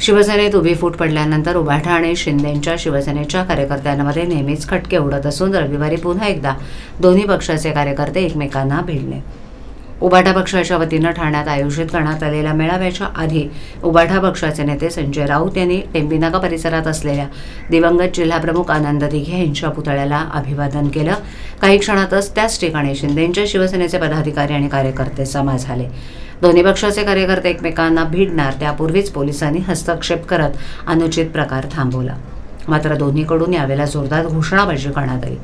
शिवसेनेत उभी फूट पडल्यानंतर उभाटा आणि शिंदेंच्या शिवसेनेच्या कार्यकर्त्यांमध्ये नेहमीच खटके उडत असून रविवारी पुन्हा एकदा दोन्ही पक्षाचे कार्यकर्ते एकमेकांना भिडले. उभाटा पक्षाच्या वतीनं ठाण्यात आयोजित करण्यात आलेल्या मेळाव्याच्या आधी उभाटा पक्षाचे नेते संजय राऊत यांनी टेंबीनाका परिसरात असलेल्या दिवंगत जिल्हाप्रमुख आनंद दिघे यांच्या पुतळ्याला अभिवादन केलं. काही क्षणातच त्याच ठिकाणी शिंदेंच्या शिवसेनेचे पदाधिकारी आणि कार्यकर्ते जमा झाले. दोन्ही पक्षाचे कार्यकर्ते एकमेकांना भिडणार त्यापूर्वीच पोलिसांनी हस्तक्षेप करत अनुचित प्रकार थांबवला. मात्र दोन्हीकडून यावेळेला जोरदार घोषणाबाजी करण्यात आली.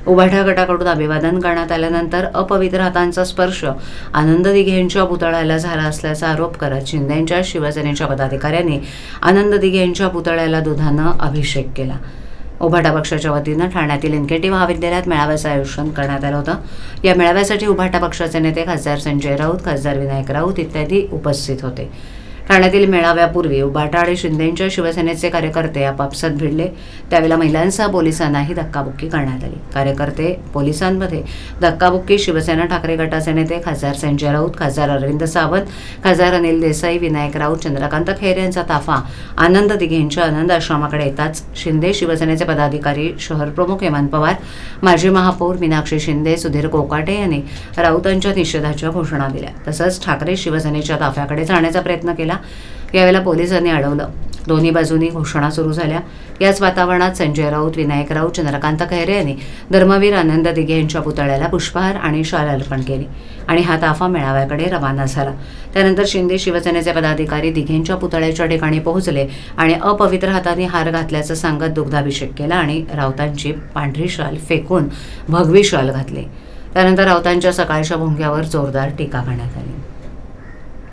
उभाटा गटाकडून अभिवादन करण्यात आल्यानंतर अपवित्र हातांचा स्पर्श आनंद दिघे यांच्या पुतळ्याला झाला असल्याचा आरोप करत शिंदेंच्या शिवसेनेच्या पदाधिकाऱ्यांनी आनंद दिघे यांच्या पुतळ्याला दुधानं अभिषेक केला. उभाटा पक्षाच्या वतीनं ठाण्यातील एनकेटी महाविद्यालयात मेळाव्याचं आयोजन करण्यात आलं होतं. या मेळाव्यासाठी उभाटा पक्षाचे नेते खासदार संजय राऊत, खासदार विनायक राऊत इत्यादी उपस्थित होते. ठाण्यातील मेळाव्यापूर्वी उभाटा आणि शिंदेंच्या शिवसेनेचे कार्यकर्ते आपापसात भिडले. त्यावेळेला महिलांसह पोलिसांनाही धक्काबुक्की करण्यात आली. कार्यकर्ते पोलिसांमध्ये धक्काबुक्की शिवसेना ठाकरे गटाचे नेते खासदार संजय राऊत, खासदार अरविंद सावंत, खासदार अनिल देसाई, विनायक राऊत, चंद्रकांत खैरे यांचा ताफा आनंद दिघे यांच्या आनंद आश्रमाकडे येताच शिंदे शिवसेनेचे पदाधिकारी, शहरप्रमुख हेमंत पवार, माजी महापौर मीनाक्षी शिंदे, सुधीर कोकाटे यांनी राऊतांच्या निषेधाच्या घोषणा दिल्या. तसंच ठाकरे शिवसेनेच्या ताफ्याकडे जाण्याचा प्रयत्न केला. यावेळेला पोलिसांनी अडवलं. दोन्ही बाजूंनी घोषणा सुरू झाल्या. याच वातावरणात संजय राऊत, विनायक राऊत, चंद्रकांत खैरे यांनी धर्मवीर आनंद दिघे यांच्या पुतळ्याला पुष्पहार आणि शाल अर्पण केली आणि हा ताफा मेळाव्याकडे रवाना झाला. त्यानंतर शिंदे शिवसेनेचे पदाधिकारी दिघेंच्या पुतळ्याच्या ठिकाणी पोहोचले आणि अपवित्र हाताने हार घातल्याचं सांगत दुग्धाभिषेक केला आणि राऊतांची पांढरी शाल फेकून भगवी शाल घातली. त्यानंतर राऊतांच्या सकाळच्या भोंग्यावर जोरदार टीका करण्यात आली.